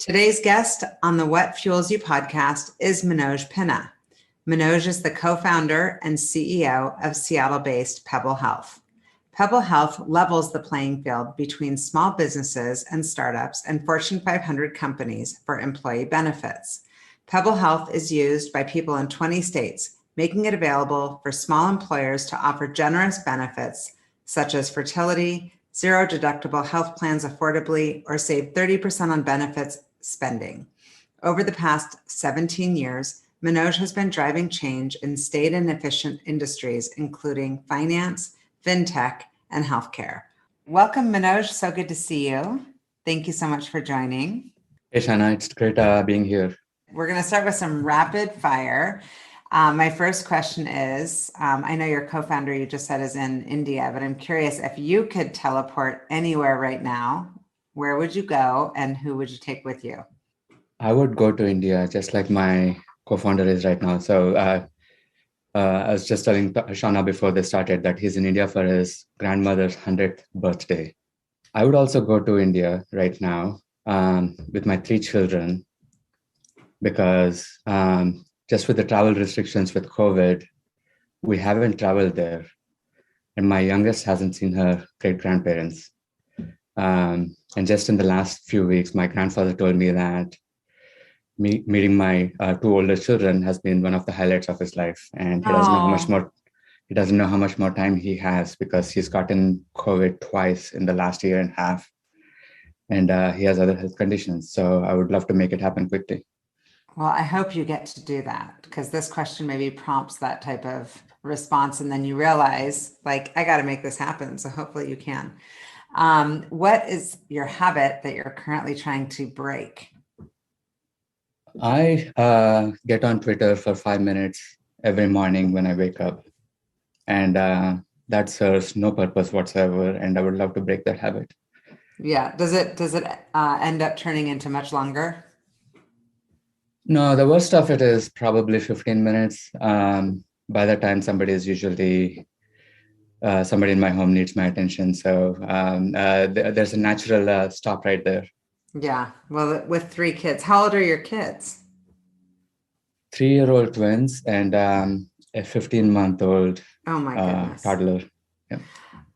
Today's guest on the What Fuels You podcast is Manoj Pinna. Manoj is the co-founder and CEO of Seattle-based Pebble Health. Pebble Health levels the playing field between small businesses and startups and Fortune 500 companies for employee benefits. Pebble Health is used by people in 20 states, making it available for small employers to offer generous benefits such as fertility, zero deductible health plans affordably, or save 30% on benefits spending. Over the past 17 years, Manoj has been driving change in staid and efficient industries, including finance, Fintech, and healthcare. Welcome, Manoj. So good to see you. Thank you so much for joining. Hey, Shana, it's great being here. We're going to start with some rapid fire. My first question is, I know your co-founder, you just said, is in India, but I'm curious if you could teleport anywhere right now, where would you go and who would you take with you? I would go to India, just like my co-founder is right now. So I was just telling Shana before they started that he's in India for his grandmother's 100th birthday. I would also go to India right now with my 3 children because just with the travel restrictions with COVID, we haven't traveled there. And my youngest hasn't seen her great-grandparents. And just in the last few weeks, my grandfather told me that meeting my 2 older children has been one of the highlights of his life. And he doesn't know how much more time he has because he's gotten COVID twice in the last year and a half. And he has other health conditions. So I would love to make it happen quickly. Well, I hope you get to do that because this question maybe prompts that type of response. And then you realize, like, I got to make this happen. So hopefully you can. What is your habit that you're currently trying to break? I get on Twitter for 5 minutes every morning when I wake up. And that serves no purpose whatsoever. And I would love to break that habit. Yeah. Does it end up turning into much longer? No, the worst of it is probably 15 minutes. By the time somebody in my home needs my attention. So there's a natural stop right there. Yeah. Well, with 3 kids, how old are your kids? 3-year-old twins and a 15-month-old oh my goodness. Toddler. Yeah.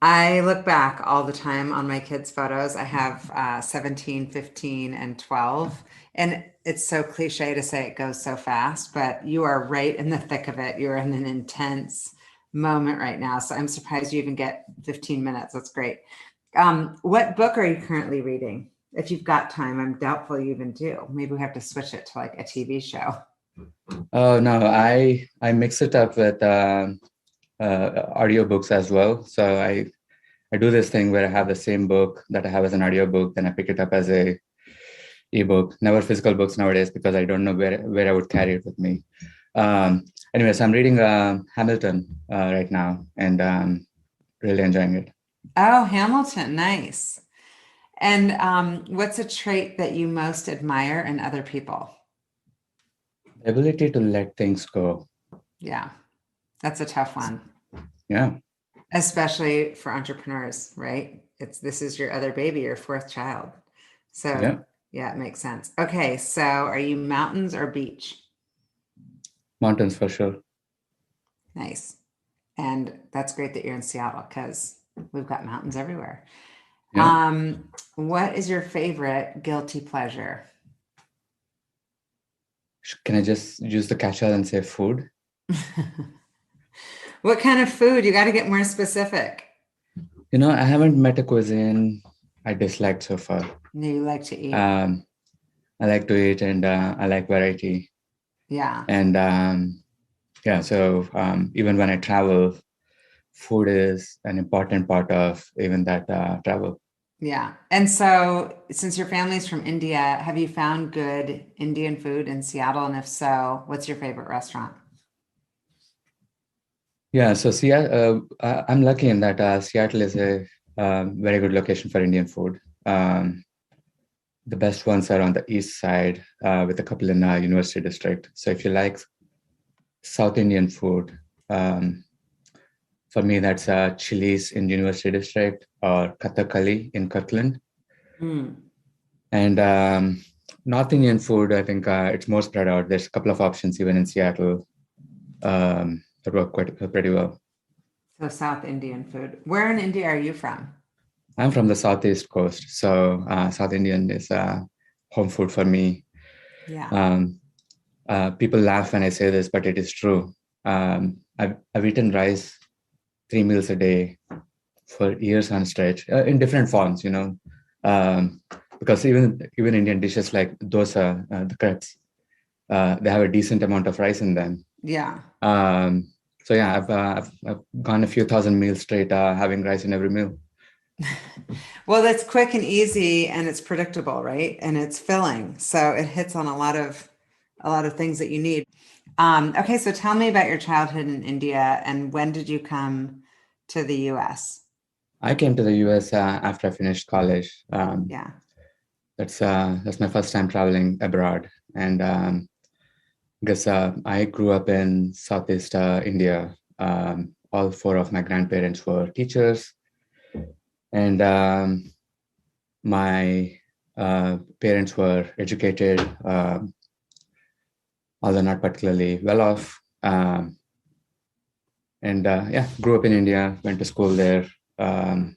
I look back all the time on my kids' photos. I have 17, 15, and 12. And it's so cliche to say it goes so fast, but you are right in the thick of it. You're in an intense moment right now. So I'm surprised you even get 15 minutes. That's great. What book are you currently reading? If you've got time, I'm doubtful you even do. Maybe we have to switch it to like a TV show. Oh, no, I mix it up with audiobooks as well. So I do this thing where I have the same book that I have as an audiobook, then I pick it up as a ebook. Never physical books nowadays because I don't know where I would carry it with me. Anyways, I'm reading Hamilton right now and really enjoying it. Oh, Hamilton, nice. And what's a trait that you most admire in other people? The ability to let things go. Yeah, that's a tough one. Yeah. Especially for entrepreneurs, right? This is your other baby, your 4th child. So yeah, it makes sense. Okay, so are you mountains or beach? Mountains for sure. Nice. And that's great that you're in Seattle because we've got mountains everywhere. Yeah. What is your favorite guilty pleasure? Can I just use the catch-all and say food? What kind of food? You got to get more specific. I haven't met a cuisine I disliked so far. No, you like to eat. I like to eat and I like variety. Yeah. And so even when I travel, food is an important part of even that travel. Yeah. And so since your family's from India, have you found good Indian food in Seattle? And if so, what's your favorite restaurant? Yeah, so I'm lucky in that Seattle is a very good location for Indian food. The best ones are on the east side with a couple in University District. So if you like South Indian food, for me, that's Chili's in University District or Kathakali in Kirtland. Mm. And North Indian food, I think it's more spread out. There's a couple of options even in Seattle that work quite pretty well. So South Indian food. Where in India are you from? I'm from the southeast coast, so South Indian is home food for me. Yeah. Um, People laugh when I say this, but it is true. I've eaten rice 3 meals a day for years on stretch in different forms, um, because even Indian dishes like dosa, the crepes, they have a decent amount of rice in them. Yeah. So yeah, I've gone a few thousand meals straight, having rice in every meal. Well, that's quick and easy and it's predictable, right? And it's filling. So it hits on a lot of things that you need. Okay, so tell me about your childhood in India and when did you come to the US? I came to the US after I finished college. Yeah. That's my first time traveling abroad, and because I grew up in Southeast India. All four of my grandparents were teachers, and my parents were educated, although not particularly well off. And yeah, grew up in India, went to school there, went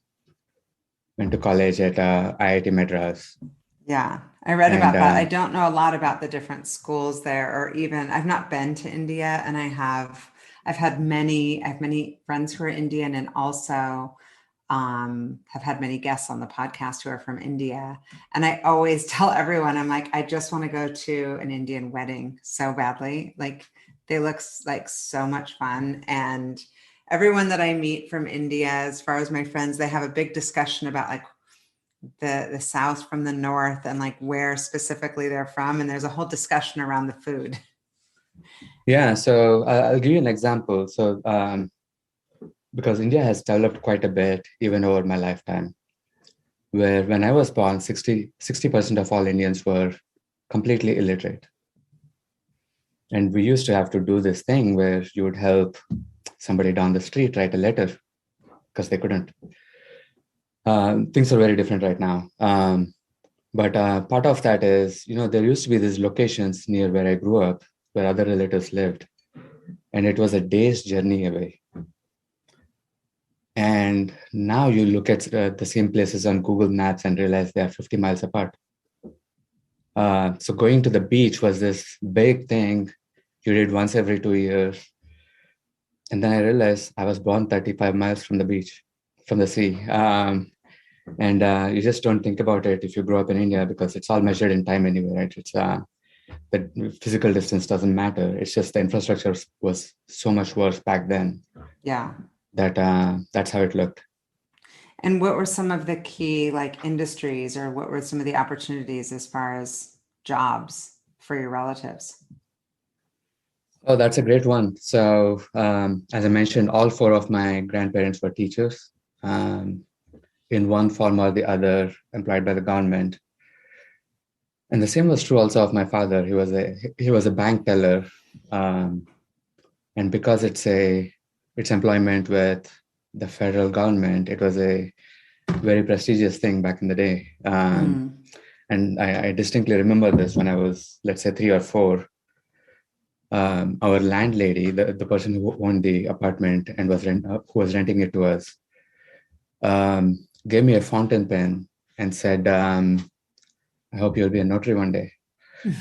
to college at IIT Madras. Yeah, I read And about that. I don't know a lot about the different schools there, or even I've not been to India, and I have many friends who are Indian, and also have had many guests on the podcast who are from India. And I always tell everyone, I'm like, I just want to go to an Indian wedding so badly. Like they look like so much fun, and everyone that I meet from India, as far as my friends, they have a big discussion about like the South from the North and like where specifically they're from. And there's a whole discussion around the food. yeah, so I'll give you an example. So because India has developed quite a bit even over my lifetime, where when I was born, 60% of all Indians were completely illiterate. And we used to have to do this thing where you would help somebody down the street write a letter because they couldn't. Things are very different right now. But part of that is, there used to be these locations near where I grew up where other relatives lived, and it was a day's journey away. And now you look at the same places on Google Maps and realize they are 50 miles apart. So going to the beach was this big thing you did once every 2 years. And then I realized I was born 35 miles from the beach, from the sea. And you just don't think about it if you grow up in India because it's all measured in time anyway, right? It's the physical distance doesn't matter. It's just the infrastructure was so much worse back then. Yeah. That's how it looked. And what were some of the key like industries, or what were some of the opportunities as far as jobs for your relatives? Oh, that's a great one. So, as I mentioned, all four of my grandparents were teachers, in one form or the other, employed by the government. And the same was true also of my father. He was a bank teller, and because it's employment with the federal government, it was a very prestigious thing back in the day. And I distinctly remember this when I was, let's say, 3 or 4. Our landlady, the person who owned the apartment and who was renting it to us, gave me a fountain pen and said, I hope you'll be a notary one day.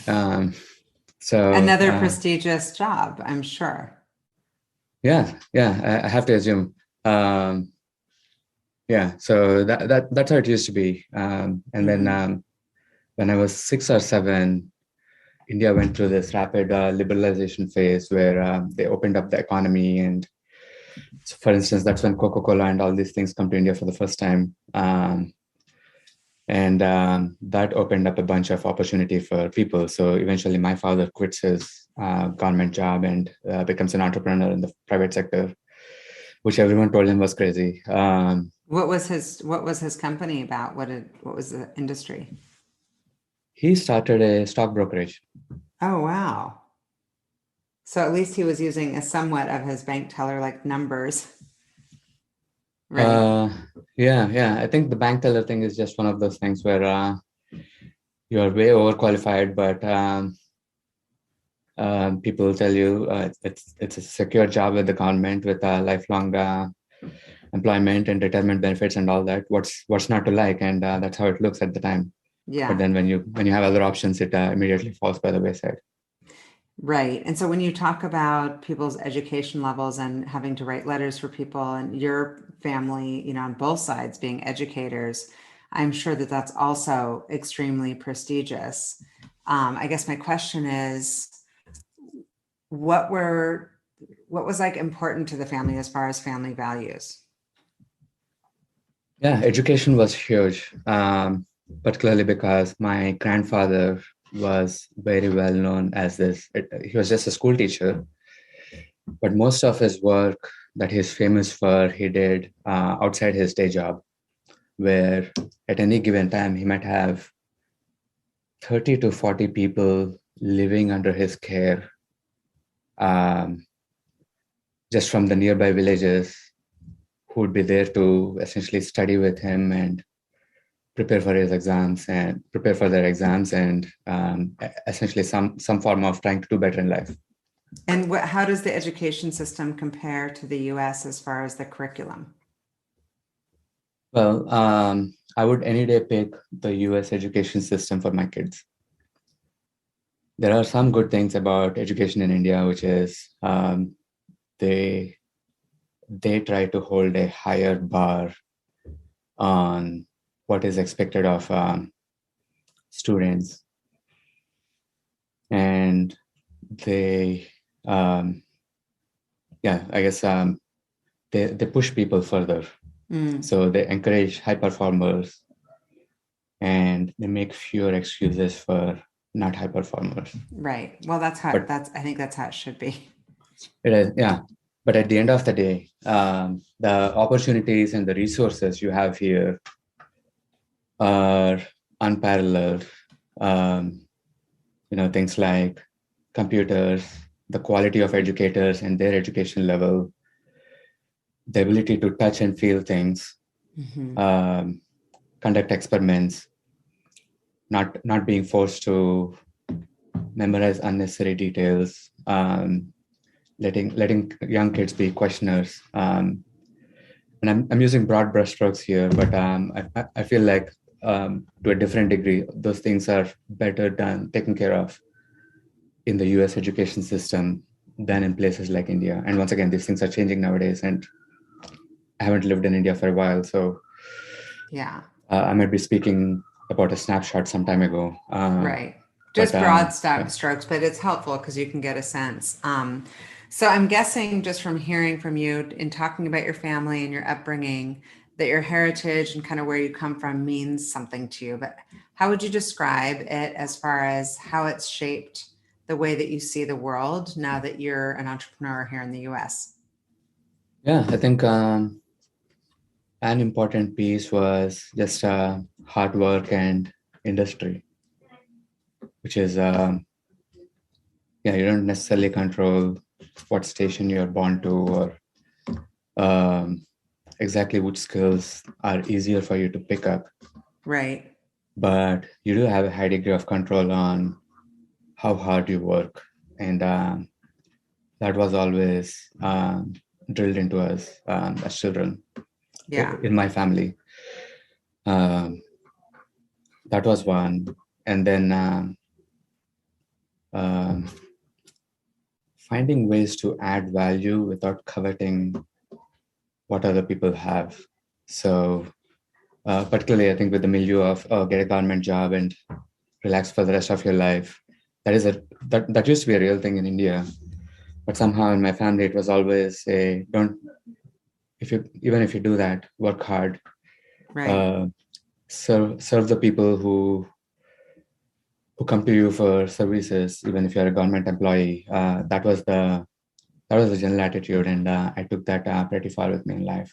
So Another prestigious job, I'm sure. yeah, I have to assume. Yeah, so that's how it used to be. And then when I was 6 or 7, India went through this rapid liberalization phase where they opened up the economy. And so for instance, that's when Coca-Cola and all these things come to India for the first time. And that opened up a bunch of opportunity for people. So eventually my father quits his government job and becomes an entrepreneur in the private sector, which everyone told him was crazy. What was his company about? What was the industry? He started a stock brokerage. Oh, wow. So at least he was using a somewhat of his bank teller like numbers. Right. Yeah. I think the bank teller thing is just one of those things where you're way overqualified, but people tell you it's a secure job with the government with a lifelong employment and retirement benefits and all that. What's not to like? And that's how it looks at the time. Yeah. But then when you have other options, it immediately falls by the wayside. Right. And so when you talk about people's education levels and having to write letters for people and your family, on both sides being educators, I'm sure that that's also extremely prestigious. I guess my question is, what was like important to the family as far as family values? Yeah, education was huge, particularly because my grandfather was very well known as this. He was just a school teacher, but most of his work that he's famous for, he did outside his day job, where at any given time he might have 30 to 40 people living under his care, just from the nearby villages, who would be there to essentially study with him and prepare for their exams and essentially some form of trying to do better in life. And how does the education system compare to the US as far as the curriculum? Well, I would any day pick the US education system for my kids. There are some good things about education in India, which is they try to hold a higher bar on what is expected of students, and they they push people further. So they encourage high performers and they make fewer excuses for not high performers. Right. Well, I think that's how it should be. It is, yeah. But at the end of the day, the opportunities and the resources you have here are unparalleled. Things like computers, the quality of educators and their education level, the ability to touch and feel things, conduct experiments, not being forced to memorize unnecessary details, letting young kids be questioners. And I'm using broad brushstrokes here, but I feel like to a different degree, those things are better taken care of in the US education system than in places like India. And once again, these things are changing nowadays, and I haven't lived in India for a while, so yeah, I might be speaking about a snapshot some time ago. Right. Just broad strokes, but it's helpful because you can get a sense. So I'm guessing just from hearing from you in talking about your family and your upbringing, that your heritage and kind of where you come from means something to you. But how would you describe it as far as how it's shaped the way that you see the world now that you're an entrepreneur here in the US? Yeah, I think an important piece was just hard work and industry, which is, you don't necessarily control what station you're born to or exactly which skills are easier for you to pick up. Right. But you do have a high degree of control on how hard you work. And that was always drilled into us as children. Yeah. In my family. That was one. And then finding ways to add value without coveting what other people have. So particularly, I think with the milieu of get a government job and relax for the rest of your life, that used to be a real thing in India. But somehow in my family, it was always even if you do that, work hard. Right. Serve the people who come to you for services, even if you're a government employee. That was the general attitude, and I took that pretty far with me in life.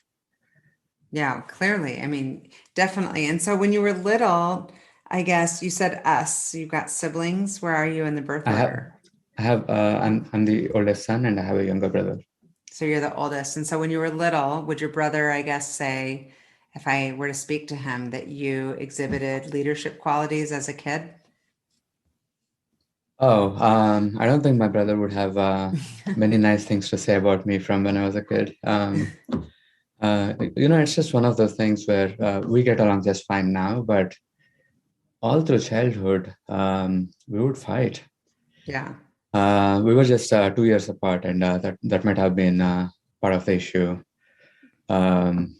Yeah, clearly. I mean, definitely. And so when you were little, I guess you said us. You've got siblings. Where are you in the birth order? I'm the oldest son, and I have a younger brother. So you're the oldest. And so when you were little, would your brother, I guess, say, if I were to speak to him, that you exhibited leadership qualities as a kid? Oh, I don't think my brother would have many nice things to say about me from when I was a kid. It's just one of those things where we get along just fine now, but all through childhood, we would fight. Yeah. We were just 2 years apart, and that might have been part of the issue. And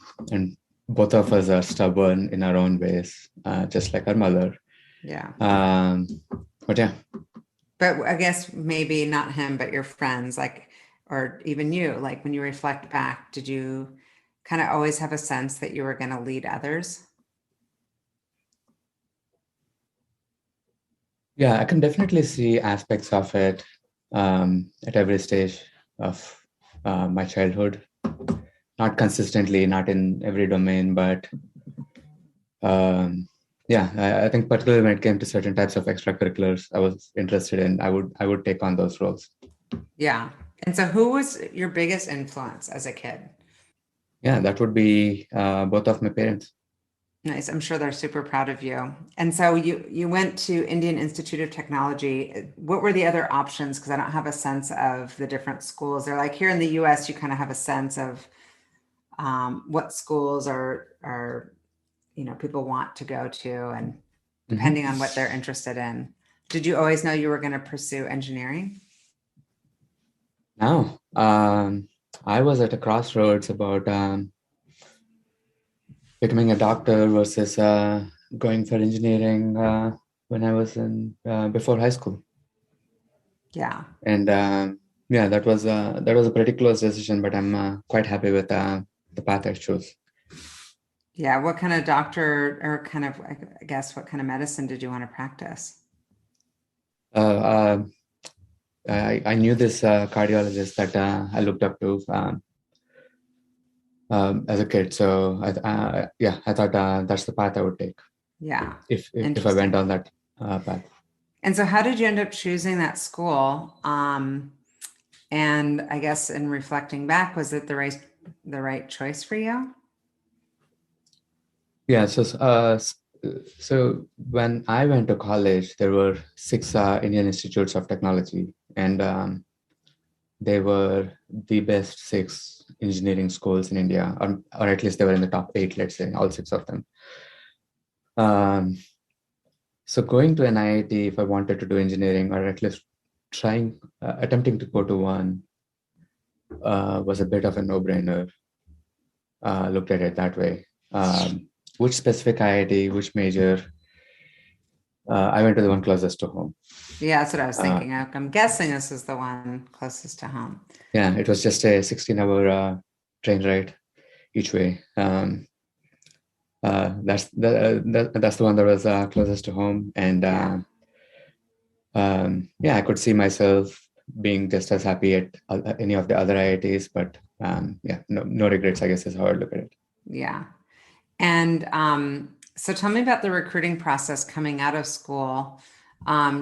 both of us are stubborn in our own ways, just like our mother. Yeah. But yeah. But I guess maybe not him, but your friends, like, or even you, like when you reflect back, did you kind of always have a sense that you were going to lead others? Yeah, I can definitely see aspects of it at every stage of my childhood. Not consistently, not in every domain, but yeah, I think particularly when it came to certain types of extracurriculars I was interested in, I would take on those roles. Yeah. And so who was your biggest influence as a kid? Yeah, that would be both of my parents. Nice. I'm sure they're super proud of you. And so you went to Indian Institute of Technology. What were the other options? Because I don't have a sense of the different schools. They're like here in the US, you kind of have a sense of what schools are people want to go to, and Hmm. depending on what they're interested in. Did you always know you were going to pursue engineering? Now, I was at a crossroads about becoming a doctor versus going for engineering when I was in before high school. Yeah. And yeah, that was a pretty close decision, but I'm quite happy with the path I chose. Yeah. What kind of doctor, or kind of, I guess, what kind of medicine did you want to practice? Uh, uh, I knew this cardiologist that I looked up to as a kid, so yeah, I thought that's the path I would take Yeah. if I went Interesting. on that path. And so how did you end up choosing that school? And I guess in reflecting back, was it the right choice for you? Yeah, so when I went to college, there were six Indian institutes of technology, and they were the best six engineering schools in India, or at least they were in the top eight, let's say, all six of them. Um, so going to an IIT, if I wanted to do engineering, or at least attempting to go to one, was a bit of a no-brainer. Looked at it that way. Which specific IIT, which major? I went to the one closest to home. Yeah, that's what I was Uh, thinking. I'm guessing this is the one closest to home. yeah, it was just a 16-hour train ride each way. That's the one that was closest to home, and Yeah. yeah, I could see myself being just as happy at any of the other IITs, but yeah, no regrets, I guess, is how I look at it. Yeah. And so tell me about the recruiting process coming out of school.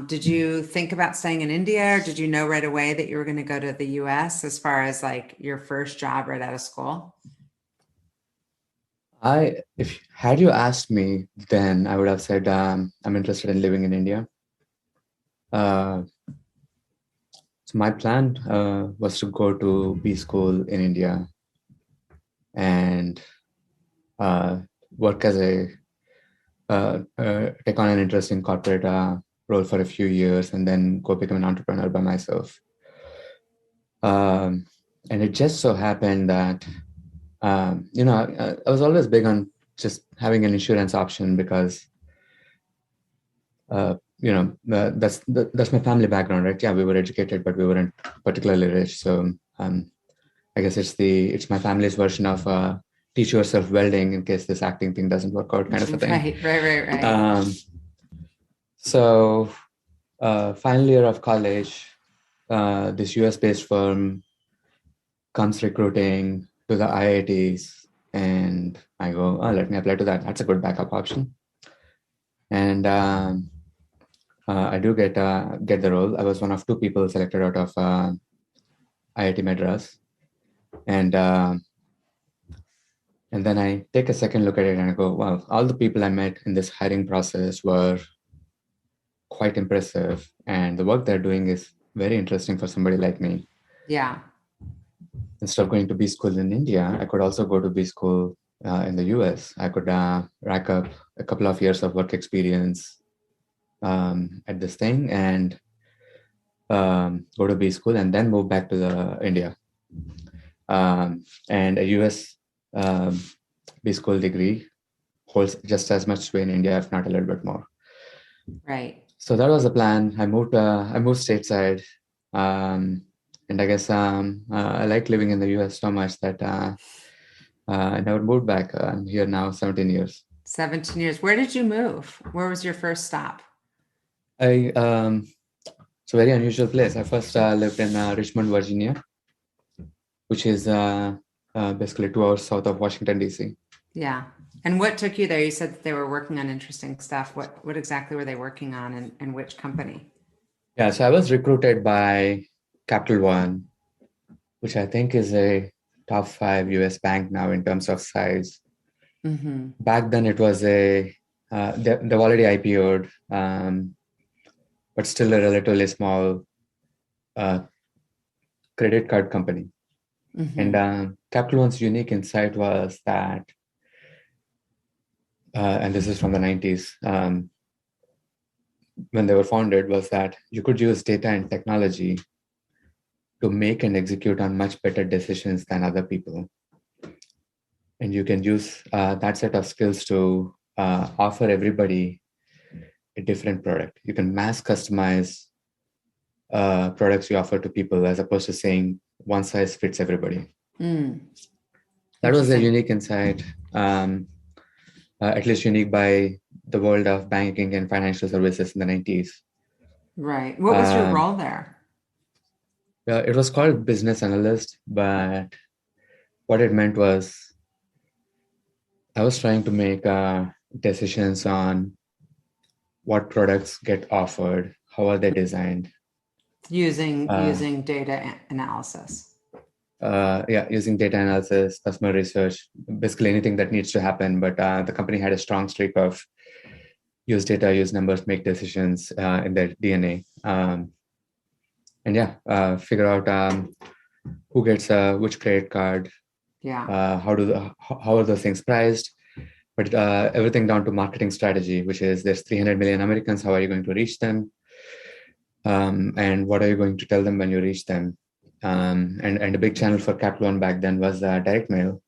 Did you think about staying in India, or did you know right away that you were going to go to the US as far as like your first job right out of school? If had you asked me then, I would have said I'm interested in living in India. Uh, so my plan was to go to B school in India and uh, work as take on an interesting corporate role for a few years and then go become an entrepreneur by myself. Um, and it just so happened that, I was always big on just having an insurance option because, that's my family background, right? Yeah, we were educated, but we weren't particularly rich. So I guess it's my family's version of teach yourself welding in case this acting thing doesn't work out, kind of a thing. Right, right, right, right. So final year of college, this US based firm comes recruiting to the IITs, and I go, oh, let me apply to that. That's a good backup option. And I do get the role. I was one of two people selected out of IIT Madras, and and then I take a second look at it and I go, wow, all the people I met in this hiring process were quite impressive. And the work they're doing is very interesting for somebody like me. Yeah. Instead of going to B school in India, I could also go to B school in the US. I could rack up a couple of years of work experience at this thing and go to B school and then move back to India. And a US um, B school degree holds just as much sway in India, if not a little bit more. Right. So that was the plan. I moved stateside, and I guess I like living in the US so much that I never moved back. I'm here now, 17 years. 17 years. Where did you move? Where was your first stop? It's a very unusual place. I first lived in Richmond, Virginia, which is basically 2 hours south of Washington, D.C. Yeah. And what took you there? You said that they were working on interesting stuff. What exactly were they working on, and which company? Yeah, so I was recruited by Capital One, which I think is a top 5 US bank now in terms of size. Mm-hmm. Back then it was they've already IPO'd, but still a relatively small credit card company. Mm-hmm. And Capital One's unique insight was that, and this is from the 90s, when they were founded, was that you could use data and technology to make and execute on much better decisions than other people. And you can use that set of skills to offer everybody a different product. You can mass customize products you offer to people as opposed to saying one size fits everybody. That was a unique insight, at least unique by the world of banking and financial services in the 90s. Right. What was your role there? It was called business analyst, but what it meant was I was trying to make decisions on what products get offered, how are they designed. Using data analysis. Using data analysis, customer research, basically anything that needs to happen. But the company had a strong streak of use data, use numbers, make decisions in their DNA. Figure out who gets which credit card. Yeah. How are those things priced? But everything down to marketing strategy, which is there's 300 million Americans. How are you going to reach them? And what are you going to tell them when you reach them? And a big channel for Capital One back then was direct mail,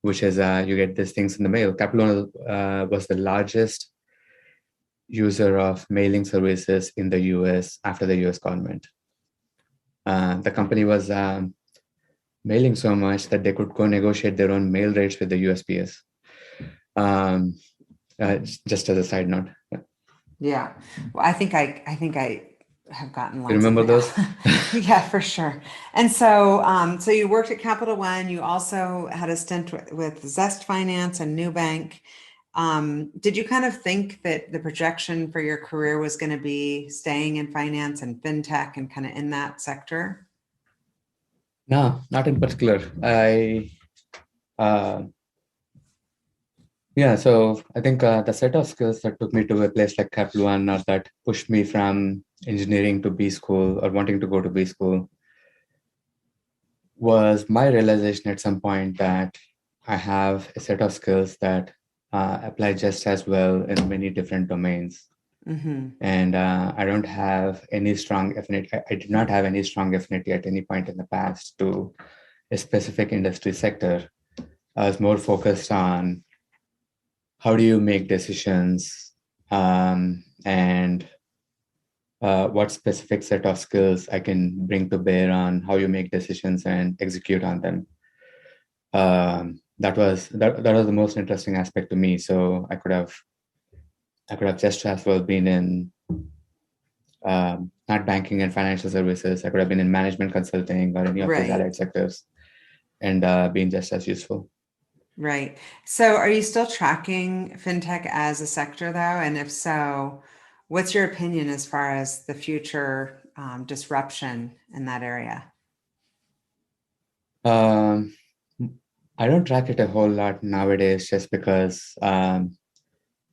which is you get these things in the mail. Capital One was the largest user of mailing services in the US after the US government. The company was mailing so much that they could go negotiate their own mail rates with the USPS. Just as a side note. Yeah. Well, I think I have gotten lots. You remember those? Yeah, for sure. And so, so you worked at Capital One. You also had a stint with Zest Finance and Nubank. Did you kind of think that the projection for your career was going to be staying in finance and fintech and kind of in that sector? No, not in particular. So I think the set of skills that took me to a place like Capital One, or that pushed me from engineering to B school or wanting to go to B school, was my realization at some point that I have a set of skills that apply just as well in many different domains. Mm-hmm. And I don't have any strong affinity. I did not have any strong affinity at any point in the past to a specific industry sector. I was more focused on how do you make decisions, and what specific set of skills I can bring to bear on how you make decisions and execute on them. That was the most interesting aspect to me. So I could have just as well been in not banking and financial services. I could have been in management consulting or any of these allied sectors, and been just as useful. Right. So are you still tracking fintech as a sector though? And if so, what's your opinion as far as the future disruption in that area? I don't track it a whole lot nowadays just because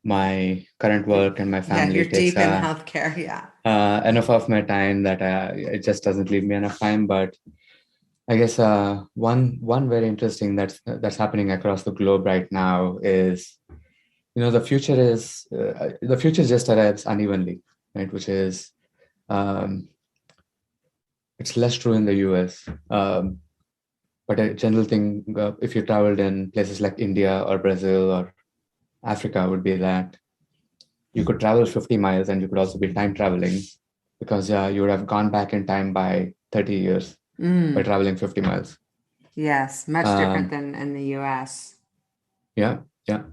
my current work and my Yeah, family you're takes deep in healthcare. Yeah. enough of my time that it just doesn't leave me enough time. But I guess one very interesting that's happening across the globe right now is, the future just arrives unevenly, right? Which is um, it's less true in the US. But a general thing, if you traveled in places like India or Brazil or Africa, would be that you could travel 50 miles and you could also be time traveling, because you would have gone back in time by 30 years by traveling 50 miles. Yes, much different Um, than in the US. yeah, yeah.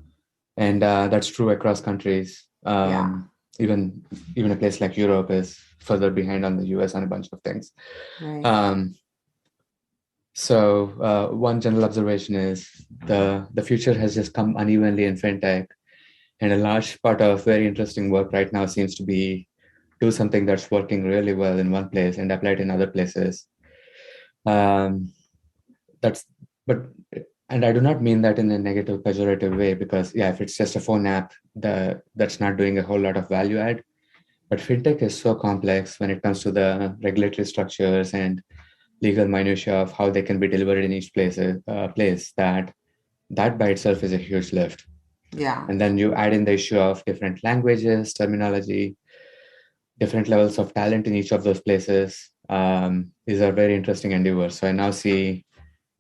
And that's true across countries. Yeah. Even a place like Europe is further behind on the US on a bunch of things. Right. Um, so one general observation is the future has just come unevenly in fintech, and a large part of very interesting work right now seems to be do something that's working really well in one place and apply it in other places. Um, that's but and I do not mean that in a negative, pejorative way, because yeah, if it's just a phone app, that's not doing a whole lot of value add. But fintech is so complex when it comes to the regulatory structures and legal minutia of how they can be delivered in each place that by itself is a huge lift. Yeah. And then you add in the issue of different languages, terminology, different levels of talent in each of those places. These are very interesting endeavors. So I now see,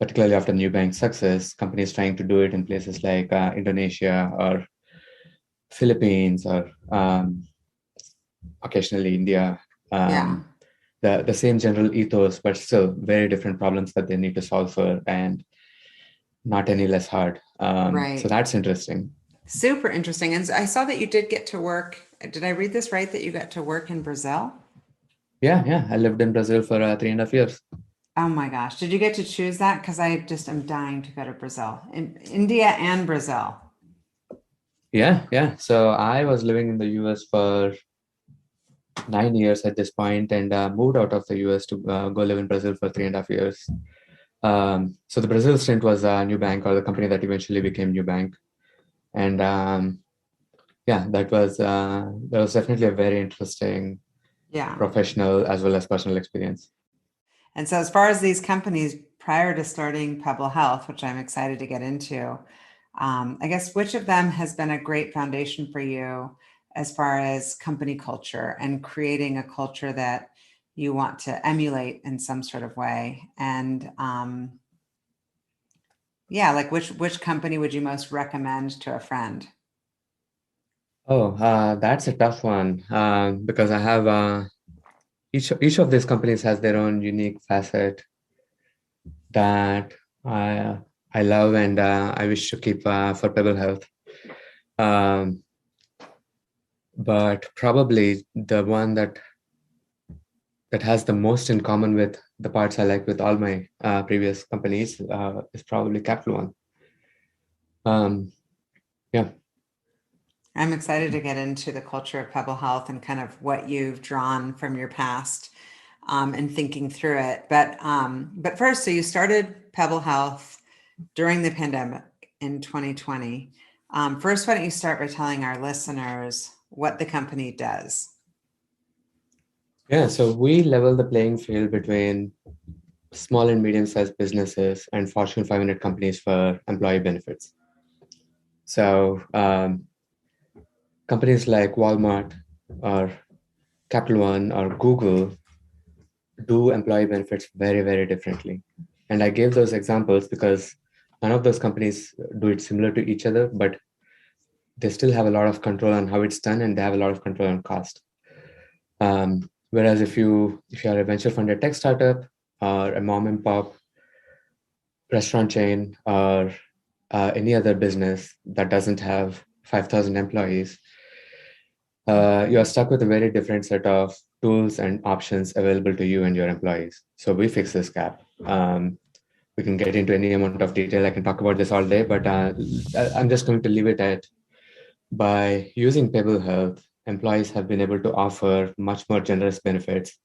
particularly after New Bank's success, companies trying to do it in places like Indonesia or Philippines or occasionally India. Yeah. The same general ethos, but still very different problems that they need to solve for, and not any less hard. So Right. that's interesting. Super interesting. And I saw that you did get to work. Did I read this right that you got to work in Brazil? Yeah, yeah. I lived in Brazil for 3.5 years. Oh my gosh. Did you get to choose that? Because I just am dying to go to Brazil. In India and Brazil. Yeah, yeah. So I was living in the US for 9 years at this point, and moved out of the US to go live in Brazil for 3.5 years. So the Brazil stint was New Bank, or the company that eventually became New Bank. And yeah, that was definitely a very interesting Yeah. professional as well as personal experience. And so as far as these companies prior to starting Pebble Health, which I'm excited to get into, I guess which of them has been a great foundation for you as far as company culture and creating a culture that you want to emulate in some sort of way? And yeah, like which company would you most recommend to a friend? Oh, that's a tough one, because I have each of these companies has their own unique facet that I I love, and I wish to keep for Pebble Health. Um, but probably the one that has the most in common with the parts I like with all my previous companies is probably Capital One. Yeah. I'm excited to get into the culture of Pebble Health and kind of what you've drawn from your past and thinking through it. But first, so you started Pebble Health during the pandemic in 2020. First, why don't you start by telling our listeners what the company does? Yeah, so we level the playing field between small and medium-sized businesses and Fortune 500 companies for employee benefits. So companies like Walmart or Capital One or Google do employee benefits very, very differently. And I gave those examples because none of those companies do it similar to each other, but they still have a lot of control on how it's done, and they have a lot of control on cost. Whereas if you are a venture funded tech startup or a mom and pop restaurant chain or any other business that doesn't have 5,000 employees, you are stuck with a very different set of tools and options available to you and your employees. So we fix this gap. We can get into any amount of detail. I can talk about this all day, but I'm just going to leave it at, by using Pebble Health, employees have been able to offer much more generous benefits.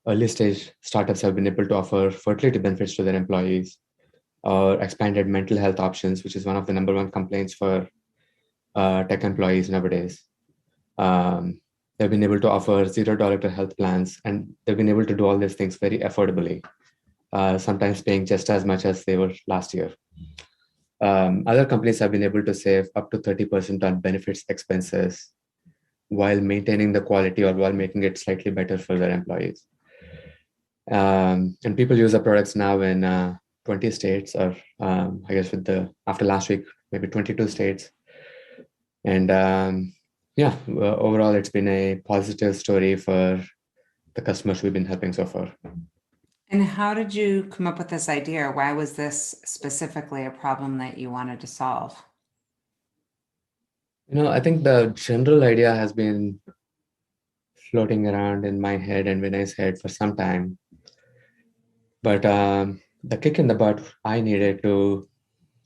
Early stage startups have been able to offer fertility benefits to their employees, or expanded mental health options, which is one of the number one complaints for tech employees nowadays. They've been able to offer $0 health plans, and they've been able to do all these things very affordably, sometimes paying just as much as they were last year. Other companies have been able to save up to 30% on benefits expenses while maintaining the quality or while making it slightly better for their employees. And people use the products now in 20 states, or I guess after last week, maybe 22 states. And overall, it's been a positive story for the customers we've been helping so far. And how did you come up with this idea? Why was this specifically a problem that you wanted to solve? I think the general idea has been floating around in my head and Vinay's head for some time. But the kick in the butt I needed to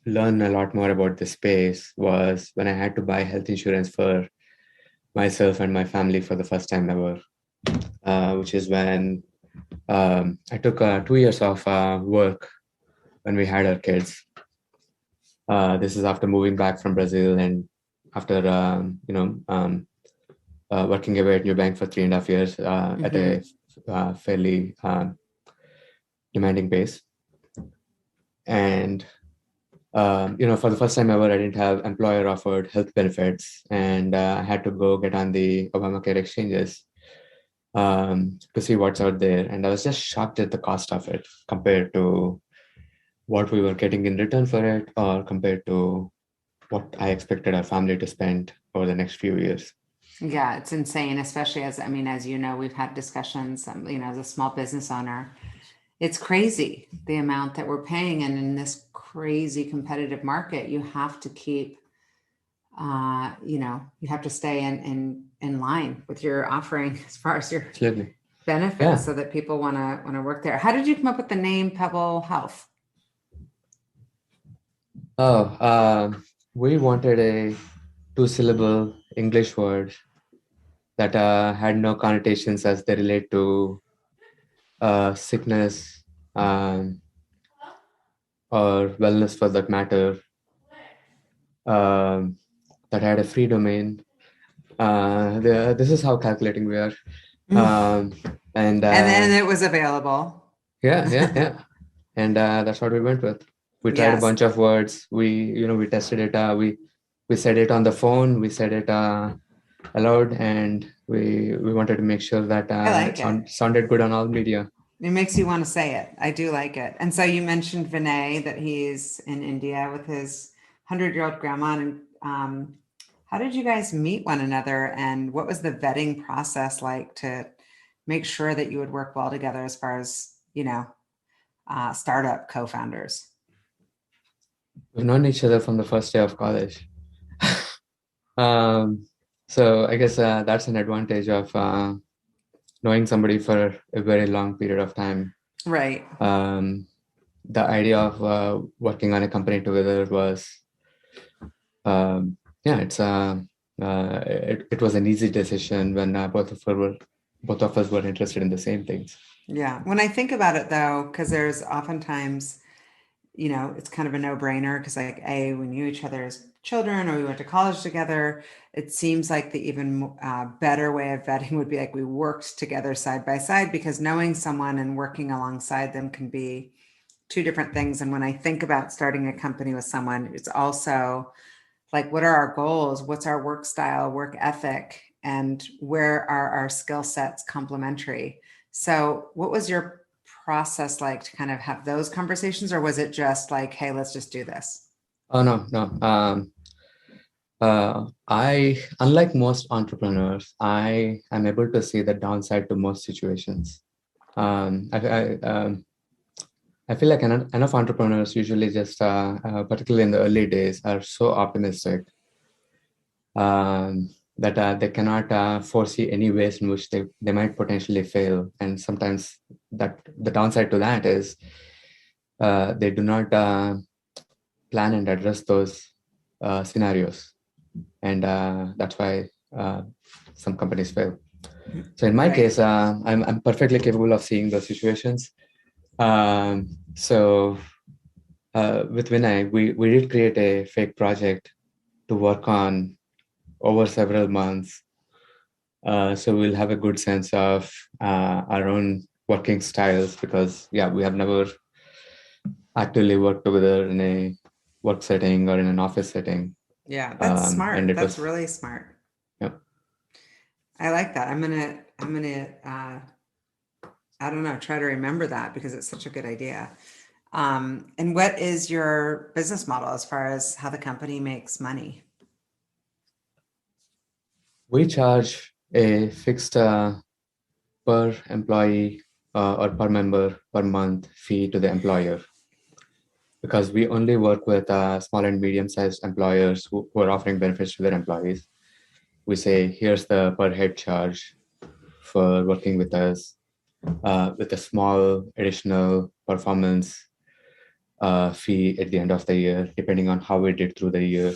learn a lot more about this space was when I had to buy health insurance for myself and my family for the first time ever, which is when I took 2 years off work when we had our kids. This is after moving back from Brazil and after working away at New Bank for 3.5 years at a fairly demanding pace. And for the first time ever, I didn't have employer offered health benefits, and I had to go get on the Obamacare exchanges to see what's out there. And I was just shocked at the cost of it compared to what we were getting in return for it, or compared to what I expected our family to spend over the next few years. Yeah, it's insane, especially as you know, we've had discussions, as a small business owner. It's crazy the amount that we're paying. And in this crazy competitive market, you have to keep, you have to stay in line with your offering as far as your benefits, so that people want to work there. How did you come up with the name Pebble Health? We wanted a 2-syllable English word that had no connotations as they relate to sickness or wellness for that matter, that had a free domain. This is how calculating we are. And then it was available. Yeah. And that's what we went with. We tried a bunch of words. We tested it. We said it on the phone. We said it aloud, and we wanted to make sure that it sounded good on all media. It makes you want to say it. I do like it. And so you mentioned Vinay, that he's in India with his 100-year-old grandma. And how did you guys meet one another? And what was the vetting process like to make sure that you would work well together as far as, startup co-founders? We've known each other from the first day of college. So I guess that's an advantage of knowing somebody for a very long period of time. Right. The idea of working on a company together was, it was an easy decision when both of us were interested in the same things. Yeah. When I think about it, though, because there's oftentimes, it's kind of a no-brainer, because we knew each other as children, or we went to college together. It seems like the even better way of vetting would be like we worked together side by side, because knowing someone and working alongside them can be two different things. And when I think about starting a company with someone, it's also like, what are our goals? What's our work style, work ethic, and where are our skill sets complementary? So what was your process like to kind of have those conversations, or was it just like, hey, let's just do this? Oh, no. Unlike most entrepreneurs, I am able to see the downside to most situations. I feel like enough entrepreneurs usually just, particularly in the early days, are so optimistic that they cannot foresee any ways in which they might potentially fail. And sometimes that the downside to that is they do not plan and address those scenarios. And that's why some companies fail. So in my case, I'm perfectly capable of seeing those situations. So with Vinay, we did create a fake project to work on over several months. So we'll have a good sense of our own working styles because, we have never actively worked together in a work setting or in an office setting. Yeah, that's smart. And it That's was, really smart. yeah. I like that. I'm gonna I don't know, try to remember that because it's such a good idea. And what is your business model as far as how the company makes money? We charge a fixed per employee or per member per month fee to the employer because we only work with small and medium-sized employers who are offering benefits to their employees. We say, here's the per head charge for working with us with a small additional performance fee at the end of the year, depending on how we did through the year,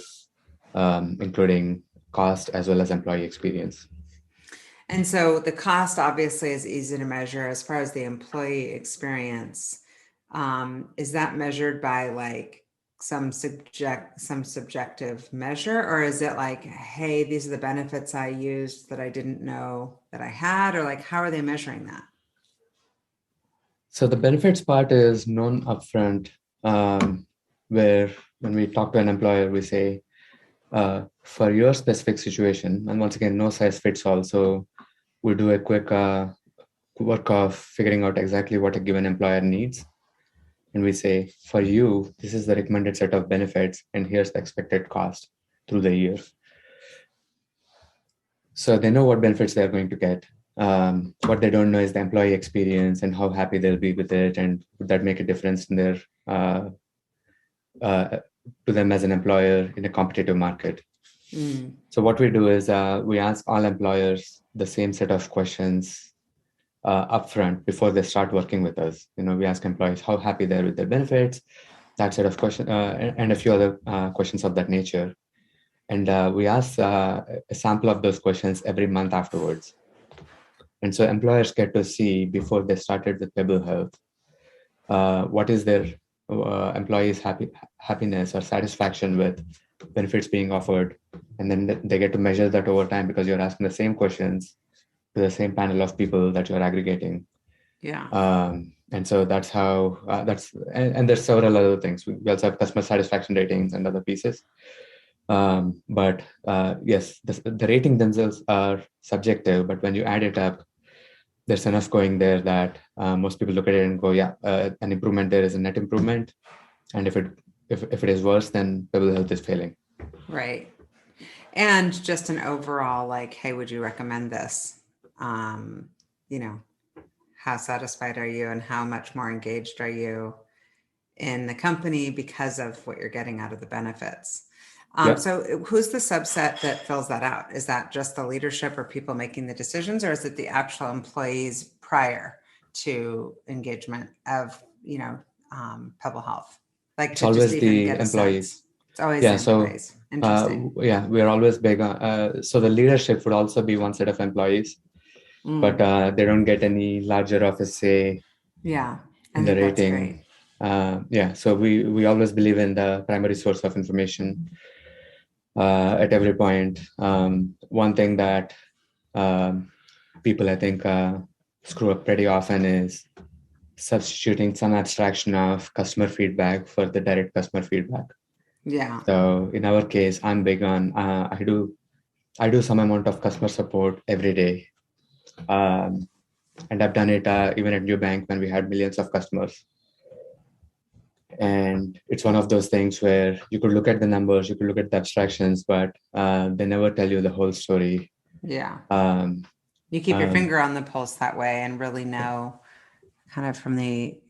including cost as well as employee experience. And so the cost obviously is easy to measure as far as the employee experience. Is that measured by like some subjective measure, or is it like, hey, these are the benefits I used that I didn't know that I had, or like, how are they measuring that? So the benefits part is known upfront, where when we talk to an employer, we say, for your specific situation, and once again, no size fits all. So we do a quick work of figuring out exactly what a given employer needs. And we say, for you, this is the recommended set of benefits, and here's the expected cost through the year. So they know what benefits they're going to get. What they don't know is the employee experience and how happy they'll be with it, and would that make a difference in their to them as an employer in a competitive market. So what we do is we ask all employers the same set of questions upfront before they start working with us. We ask employees how happy they're with their benefits, that set of question, and a few other questions of that nature. And we ask a sample of those questions every month afterwards. And so employers get to see before they started with Pebble Health, what is their employees' happiness or satisfaction with benefits being offered. And then they get to measure that over time because you're asking the same questions to the same panel of people that you're aggregating. Yeah. And so that's how and there's several other things. We also have customer satisfaction ratings and other pieces. But yes, the rating themselves are subjective, but when you add it up, there's enough going there that most people look at it and go, an improvement there is a net improvement. And if it is worse, then Pebble Health is failing. Right. And just an overall, like, hey, would you recommend this? How satisfied are you and how much more engaged are you in the company because of what you're getting out of the benefits? So who's the subset that fills that out? Is that just the leadership or people making the decisions, or is it the actual employees prior to engagement of, Pebble Health? Like It's to always just even the get a employees. sense. It's always the employees. Interesting. We're always big on, so the leadership would also be one set of employees, but they don't get any larger of a say in the rating. So we always believe in the primary source of information at every point. One thing that people, I think, screw up pretty often is substituting some abstraction of customer feedback for the direct customer feedback. Yeah. So in our case, I'm big on, I do some amount of customer support every day. And I've done it even at New Bank when we had millions of customers. And it's one of those things where you could look at the numbers, you could look at the abstractions, but they never tell you the whole story. Yeah. You keep your finger on the pulse that way and really know kind of from the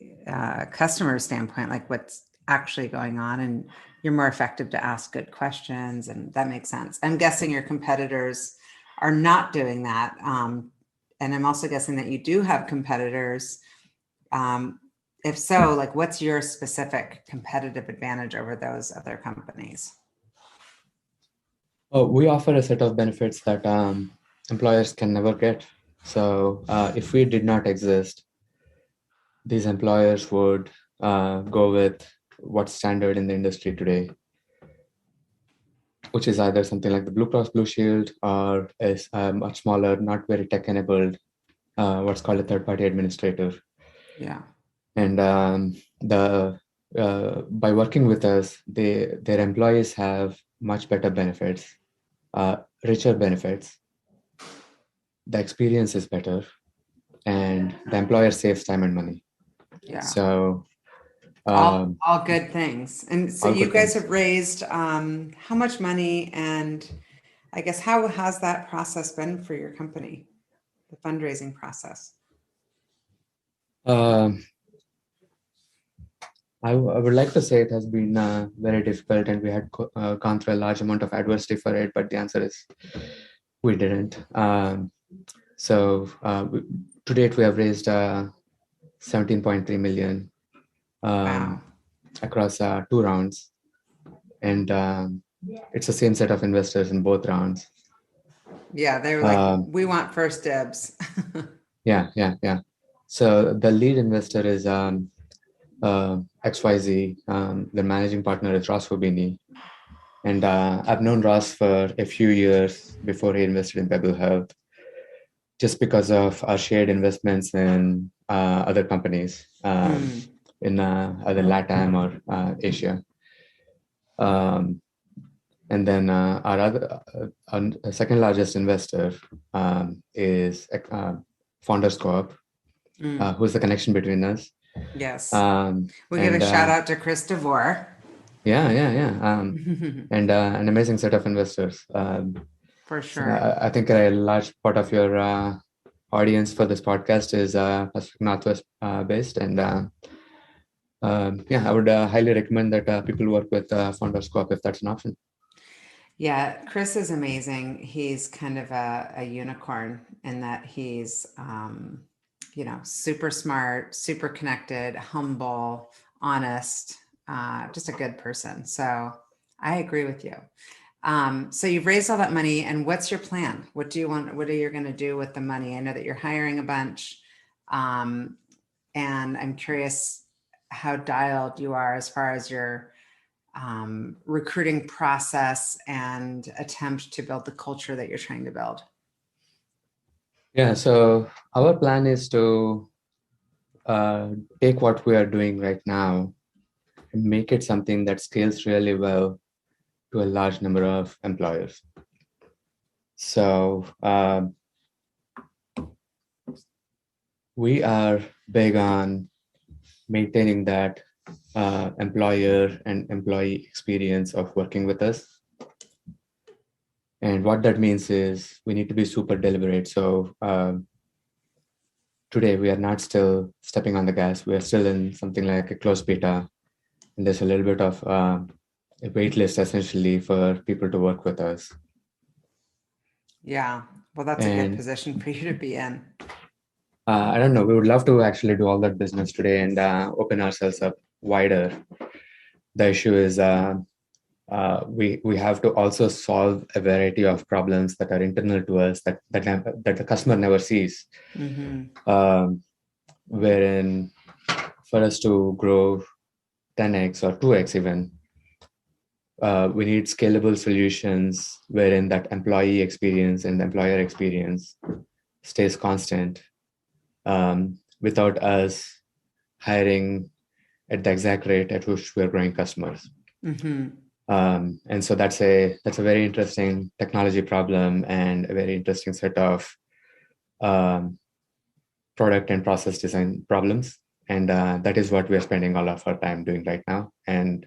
customer standpoint, like what's actually going on, and you're more effective to ask good questions. And that makes sense. I'm guessing your competitors are not doing that. And I'm also guessing that you do have competitors. If so, like what's your specific competitive advantage over those other companies? We offer a set of benefits that employers can never get. So if we did not exist, these employers would go with what's standard in the industry today. which is either something like the Blue Cross Blue Shield or is much smaller, not very tech-enabled, what's called a third-party administrator. Yeah. And by working with us, their employees have much better benefits, richer benefits. The experience is better, and the employer saves time and money. Yeah. So all good things. And so all you good guys things. have raised how much money, and I guess how has that process been for your company, the fundraising process? I would like to say it has been very difficult, and we had gone through a large amount of adversity for it. But the answer is we didn't. To date, we have raised 17.3 million Wow. across 2 rounds, and it's the same set of investors in both rounds. Yeah, they were like, we want first dibs. Yeah. So the lead investor is XYZ. The managing partner is Ross Fubini. And I've known Ross for a few years before he invested in Pebble Health, just because of our shared investments in other companies in either LATAM or Asia. And then our second largest investor is Founders Co-op, who's the connection between us. Yes. We'll give a shout out to Chris DeVore. Yeah. And an amazing set of investors. For sure. So I think a large part of your audience for this podcast is Pacific Northwest based. And I would highly recommend that people work with Founders Co-op if that's an option. Yeah, Chris is amazing. He's kind of a unicorn in that he's, super smart, super connected, humble, honest, just a good person. So I agree with you. So you've raised all that money, and what's your plan? What do you want? What are you going to do with the money? I know that you're hiring a bunch, and I'm curious how dialed you are as far as your recruiting process and attempt to build the culture that you're trying to build. Yeah, so our plan is to take what we are doing right now and make it something that scales really well to a large number of employers. So we are big on maintaining that employer and employee experience of working with us. And what that means is we need to be super deliberate. So today we are not still stepping on the gas. We are still in something like a closed beta. And there's a little bit of a wait list essentially for people to work with us. Yeah, well, that's a good position for you to be in. I don't know. We would love to actually do all that business today and open ourselves up wider. The issue is we have to also solve a variety of problems that are internal to us that the customer never sees. Mm-hmm. Wherein for us to grow 10x or 2x even, we need scalable solutions wherein that employee experience and the employer experience stays constant without us hiring at the exact rate at which we're growing customers. Mm-hmm. And so that's a very interesting technology problem and a very interesting set of product and process design problems. And that is what we're spending all of our time doing right now. And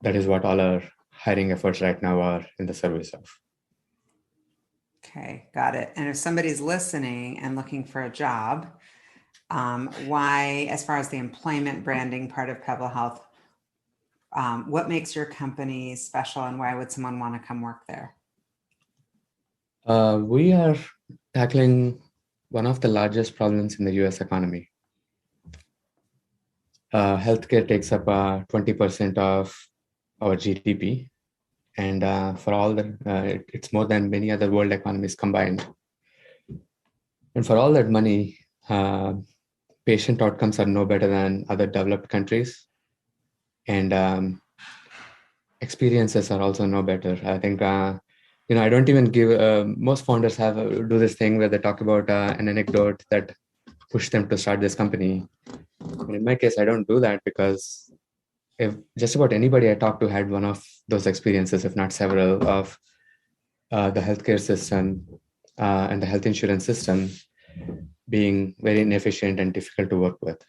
that is what all our hiring efforts right now are in the service of. Okay, got it. And if somebody's listening and looking for a job, why, as far as the employment branding part of Pebble Health, what makes your company special, and why would someone want to come work there? We are tackling one of the largest problems in the US economy. Healthcare takes up 20% of our GDP. And for all that, it's more than many other world economies combined. And for all that money, patient outcomes are no better than other developed countries. And experiences are also no better. I think, I don't even give, most founders have do this thing where they talk about an anecdote that pushed them to start this company. And in my case, I don't do that because if just about anybody I talked to had one of those experiences, if not several, of the healthcare system and the health insurance system being very inefficient and difficult to work with.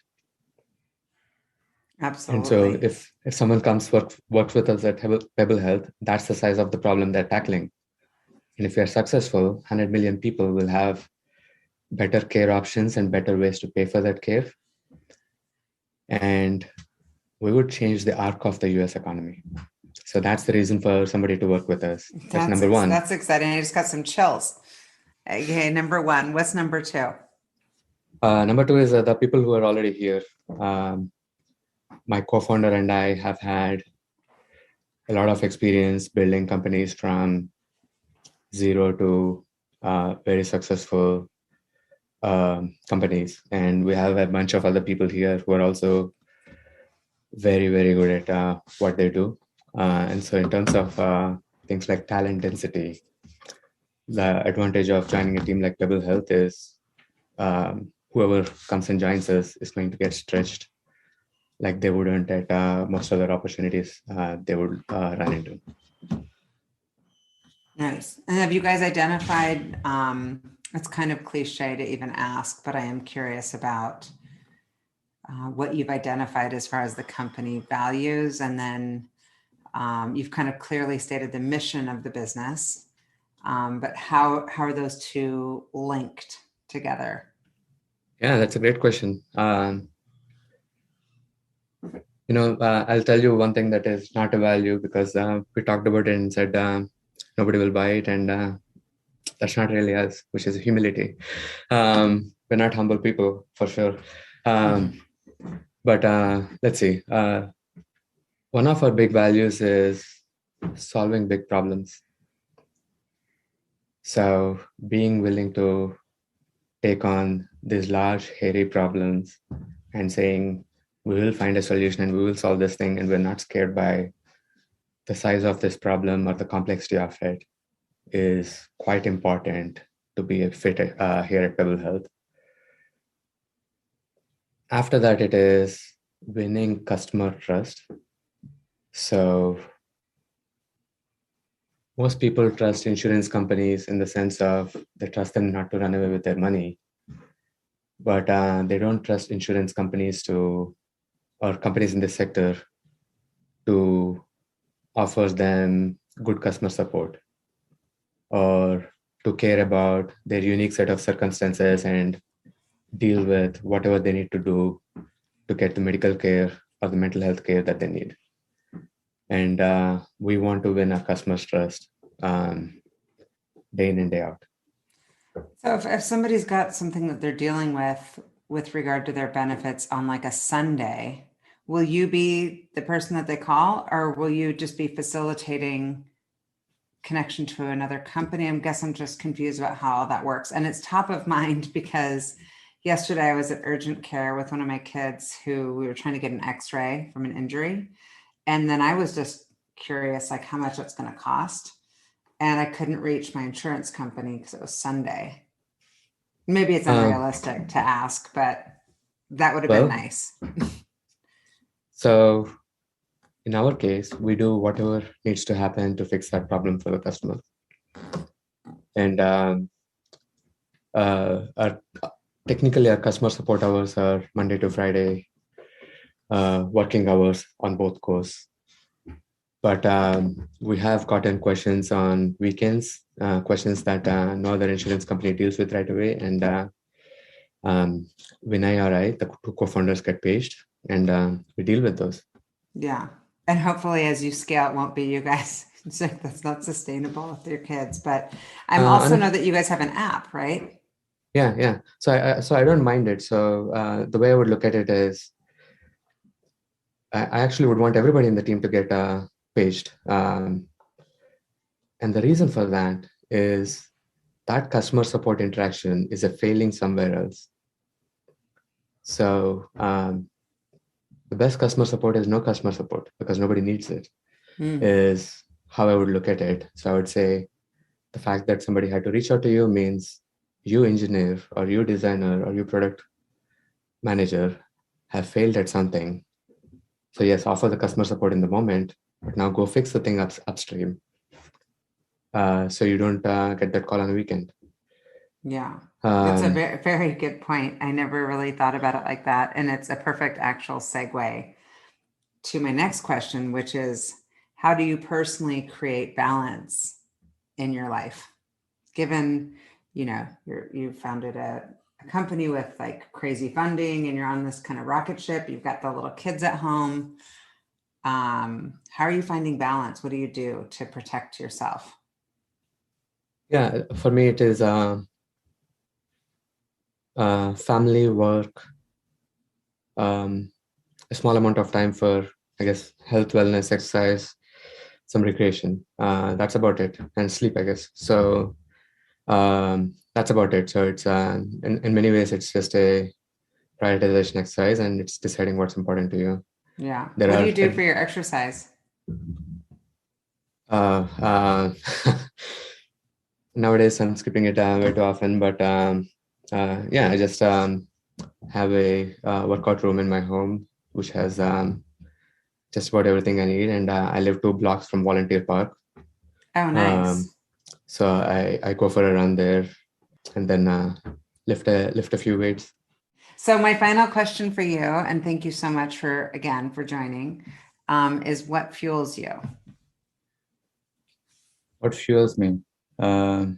Absolutely. And so if someone comes works with us at Pebble Health, that's the size of the problem they're tackling. And if we are successful, 100 million people will have better care options and better ways to pay for that care. And we would change the arc of the US economy. So that's the reason for somebody to work with us. That's number one. That's exciting. I just got some chills. Okay, number one. What's number two? Number two is the people who are already here. My co-founder and I have had a lot of experience building companies from zero to very successful companies. And we have a bunch of other people here who are also very, very good at what they do. And so in terms of things like talent density, the advantage of joining a team like Pebble Health is whoever comes and joins us is going to get stretched like they wouldn't at most other opportunities they would run into. Nice. And have you guys identified, it's kind of cliche to even ask, but I am curious about what you've identified as far as the company values. And then you've kind of clearly stated the mission of the business, but how are those two linked together? Yeah, that's a great question. I'll tell you one thing that is not a value because we talked about it and said nobody will buy it, and that's not really us, which is humility. We're not humble people for sure. But let's see. One of our big values is solving big problems. So being willing to take on these large, hairy problems and saying, we will find a solution and we will solve this thing, and we're not scared by the size of this problem or the complexity of it, is quite important to be a fit here at Pebble Health. After that, it is winning customer trust. So most people trust insurance companies in the sense of they trust them not to run away with their money, but they don't trust insurance companies or companies in this sector to offer them good customer support or to care about their unique set of circumstances and deal with whatever they need to do to get the medical care or the mental health care that they need. And we want to win our customers' trust day in and day out. So if somebody's got something that they're dealing with regard to their benefits on like a Sunday, will you be the person that they call, or will you just be facilitating connection to another company? I guess I'm just confused about how all that works. And it's top of mind because yesterday I was at urgent care with one of my kids who we were trying to get an x-ray from an injury. And then I was just curious, like how much it's going to cost. And I couldn't reach my insurance company because it was Sunday. Maybe it's unrealistic to ask, but that would have been nice. So in our case, we do whatever needs to happen to fix that problem for the customer. And technically, our customer support hours are Monday to Friday, working hours on both coasts. But we have gotten questions on weekends, questions that no other insurance company deals with right away. And Vinay or I, the two co-founders, get paged, and we deal with those. Yeah. And hopefully as you scale, it won't be you guys. So that's not sustainable with your kids. But I also know that you guys have an app, right? Yeah. So I don't mind it. So the way I would look at it is I actually would want everybody in the team to get paged. And the reason for that is that customer support interaction is a failing somewhere else. So the best customer support is no customer support because nobody needs it. is how I would look at it. So I would say the fact that somebody had to reach out to you means you engineer or you designer or you product manager have failed at something. So yes, offer the customer support in the moment, but now go fix the thing upstream. So you don't get that call on the weekend. Yeah, that's a very, very good point. I never really thought about it like that. And it's a perfect actual segue to my next question, which is, how do you personally create balance in your life? Given, you founded a company with like crazy funding and you're on this kind of rocket ship, you've got the little kids at home. How are you finding balance? What do you do to protect yourself? Yeah, for me, it is family, work, a small amount of time for, I guess, health, wellness, exercise, some recreation. That's about it. And sleep, I guess. So that's about it. So it's in many ways, it's just a prioritization exercise, and it's deciding what's important to you. Yeah. What do you do for your exercise? Nowadays, I'm skipping it way too often, but yeah, I just have a workout room in my home, which has just about everything I need, and I live 2 blocks from Volunteer Park. Oh, nice. So I go for a run there, and then lift a few weights. So my final question for you, and thank you so much for joining, is what fuels you? What fuels me? Family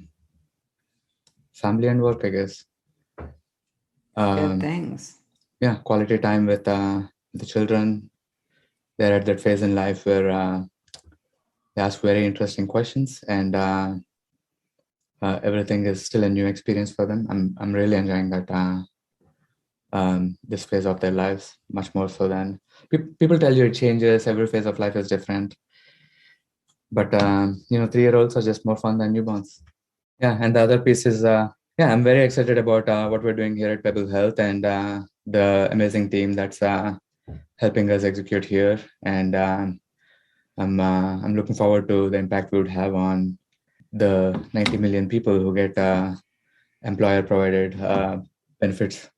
and work, I guess. Good things. Yeah, quality time with the children. They're at that phase in life where they ask very interesting questions, and everything is still a new experience for them. I'm really enjoying that this phase of their lives much more so than people tell you it changes. Every phase of life is different, but 3-year-olds are just more fun than newborns. Yeah, and the other piece is I'm very excited about what we're doing here at Pebble Health and the amazing team that's helping us execute here, and I'm looking forward to the impact we would have on the 90 million people who get employer provided benefits